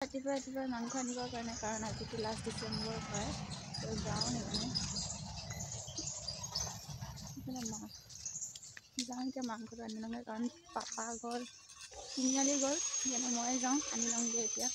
ৰাতিপুৱা মাংস আনিবৰ কাৰণে কাৰণ আজিটো লাষ্ট ডিচেম্বৰ হয় তো যাওঁ সেইকাৰণে যাওঁ এতিয়া মাংসটো আনি লওঁগৈ কাৰণ পাপা গ'ল তিনিআলি গ'ল সেইকাৰণে মই যাওঁ আনি লওঁগৈ এতিয়া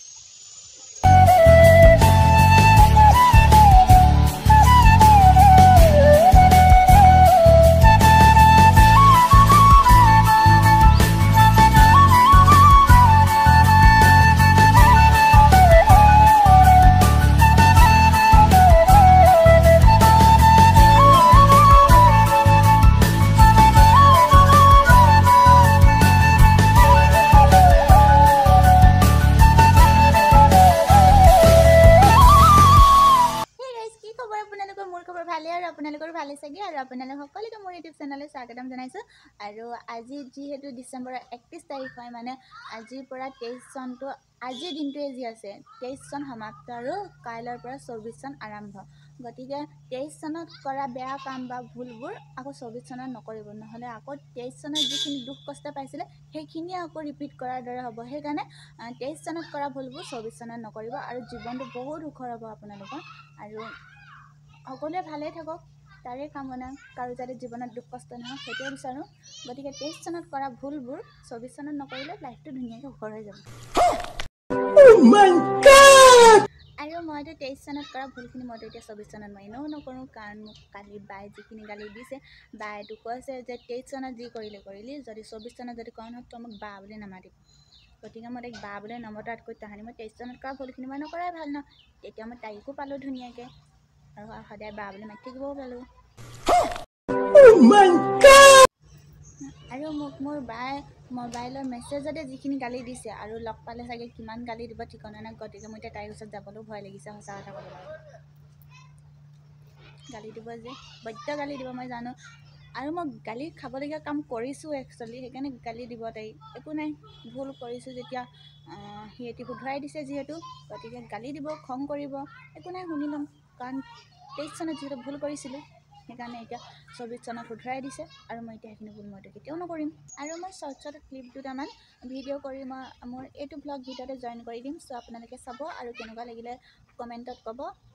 আপোনালোকৰ ভালে চাগে আৰু আপোনালোক সকলোকে মোৰ ইউটিউব চেনেললৈ স্বাগতম জনাইছোঁ আৰু আজি যিহেতু ডিচেম্বৰৰ 31 তাৰিখ হয় মানে আজিৰ পৰা 23 চনটো আজিৰ দিনটোৱে যি আছে 23 চন সমাপ্ত আৰু কাইলৈৰ পৰা 24 চন আৰম্ভ গতিকে 23 চনত কৰা বেয়া কাম বা ভুলবোৰ আকৌ 24 চনত নকৰিব নহ'লে আকৌ 23 চনত যিখিনি দুখ কষ্ট পাইছিলে সেইখিনিয়ে আকৌ ৰিপিট কৰাৰ দৰে হ'ব সেইকাৰণে 23 চনত কৰা ভুলবোৰ 24 চনত নকৰিব আৰু জীৱনটো বহুত সুখৰ হ'ব আপোনালোকৰ আৰু সকলোৱে ভালেই থাকক তাৰে কামনা কাৰো যাতে জীৱনত দুখ কষ্ট নহওক সেইটোৱে বিচাৰোঁ গতিকে 23 চনত কৰা ভুলবোৰ 24 চনত নকৰিলে লাইফটো ধুনীয়াকৈ সুখৰ হৈ যাব আৰু মইতো 23 চনত কৰা ভুলখিনি মইতো এতিয়া 24 চনত মই এনেও নকৰোঁ কাৰণ মোক কালি বাই যিখিনি গালি দিছে বাইটো কৈছে যে 23 চনত যি কৰিলি যদি 24 চনত যদি কোৱা নহয় তই মোক বা বুলি নামাতিবি গতিকে মই তাইক বা বুলি নমতাতকৈ তাহানি মই 23 চনত কৰা ভুলখিনি মই নকৰাই ভাল ন তেতিয়া মই তাইকো পালোঁ ধুনীয়াকৈ আৰু সদায় বা বুলি মাতি থাকিবও পালোঁ আৰু মোক মোৰ বাই মোবাইলৰ মেছেজতে যিখিনি গালি দিছে আৰু লগ পালে চাগে কিমান গালি দিব ঠিকনা নাই গতিকে মই এতিয়া তাইৰ ওচৰত যাবলৈও ভয় লাগিছে সঁচা কথা ক'বলৈ গালি দিব যে বৈদ্য গালি দিব মই জানো আৰু মই গালি খাবলগীয়া কাম কৰিছোঁ একচুৱেলি সেইকাৰণে গালি দিব তাই একো নাই ভুল কৰিছোঁ যেতিয়া সিহঁতি শুধৰাই দিছে যিহেতু গতিকে গালি দিব খং কৰিব একো নাই শুনি ল'ম কাৰণ 23 চনত যিহেতু ভুল কৰিছিলোঁ সেইকাৰণে এতিয়া 24 চনত শুধৰাই দিছে আৰু মই এতিয়া সেইখিনি ভুল মইতো কেতিয়াও নকৰিম আৰু মই শ্বৰ্ট ক্লিপ দুটামান ভিডিঅ' কৰি মই মোৰ এইটো ব্লগ ভিডিঅ'তে জইন কৰি দিম চ' আপোনালোকে চাব আৰু কেনেকুৱা লাগিলে কমেণ্টত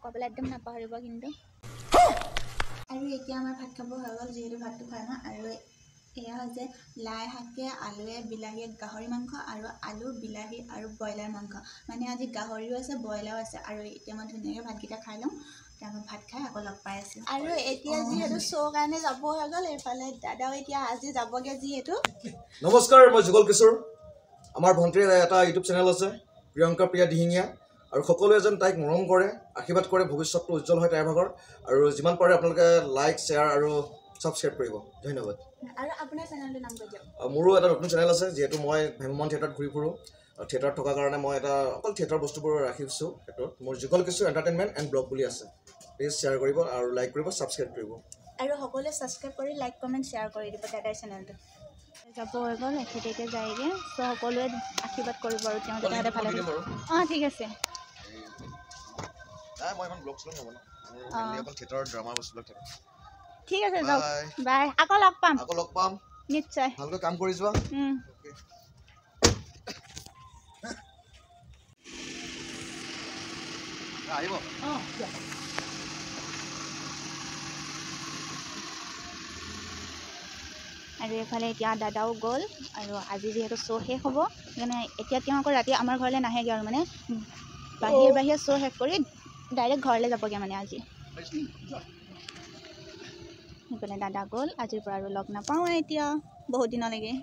ক'বলৈ একদম নাপাহৰিব কিন্তু আৰু এতিয়া আমাৰ ভাত খাব হৈ গ'ল যিহেতু ভাতটো খাই ন আৰু এয়া হৈছে লাই শাকে আলুৱে বিলাহীয়ে গাহৰি মাংস আৰু আলু বিলাহী আৰু ব্ৰইলাৰ মাংস মানে আজি গাহৰিও আছে ব্ৰইলাৰো আছে আৰু এতিয়া মই ধুনীয়াকৈ ভাতকেইটা খাই লওঁ তাৰপৰা ভাত খাই আকৌ লগ পাই আছোঁ আৰু এতিয়া যিহেতু শ্ব' কাৰণে যাব হৈ গ'ল এইফালে দাদাও এতিয়া আজি যাবগৈ যিহেতু নমস্কাৰ মই যুগল কিশোৰ আমাৰ ভণ্টিৰ এটা ইউটিউব চেনেল আছে প্ৰিয়ংকা প্ৰিয়া দিহিঙীয়া আৰু সকলোৱে যেন তাইক মৰম কৰে আশীৰ্বাদ কৰে ভৱিষ্যতটো উজ্জ্বল হয় তাইৰ ভাগৰ আৰু যিমান পাৰে আপোনালোকে লাইক শ্বেয়াৰ আৰু ছাবস্ক্ৰাইব কৰিব ধন্যবাদ আৰু আপোনাৰ চেনেলটোৰ নাম কৈ দিয়ক মোৰো এটা নতুন চেনেল আছে যিহেতু মই ভ্ৰাম্যমাণ থিয়েটাৰত ঘূৰি ফুৰোঁ থিয়েটাৰত থকাৰ কাৰণে মই এটা অকল থিয়েটাৰ বস্তুবোৰ ৰাখিছোঁ ক্ষেত্ৰত মোৰ যুগল কিশোৰ এণ্টাৰটেইনমেণ্ট এণ্ড ব্লগ বুলি আছে প্লিজ শ্বেয়াৰ কৰিব আৰু লাইক কৰিব ছাবস্ক্ৰাইব কৰিব আৰু সকলোৱে ছাবস্ক্ৰাইব কৰি লাইক কমেণ্ট শ্বেয়াৰ কৰি দিব দাদাৰ চেনেলটো যাব হৈ গ'ল এখেতে এতিয়া যায়গৈ চ' সকলোৱে আশীৰ্বাদ কৰিব আৰু তেওঁ যাতে ভালে থাকে অঁ ঠিক আছে ঠিক আছে যাওক বাই আকৌ লগ পাম নিশ্চয় ভালকৈ কাম কৰি যোৱা আহিব আৰু এইফালে এতিয়া দাদাও গ'ল আৰু আজি যিহেতু শ্ব' শেষ হ'ব সেইকাৰণে এতিয়া তেওঁ আকৌ ৰাতি আমাৰ ঘৰলৈ নাহেগৈ আৰু মানে বাহিৰে শ্ব' শেষ কৰি ডাইৰেক্ট ঘৰলৈ যাবগৈ মানে আজি সেইফালে দাদা গ'ল আজিৰ পৰা আৰু লগ নাপাওঁ এতিয়া বহুত দিনলৈকে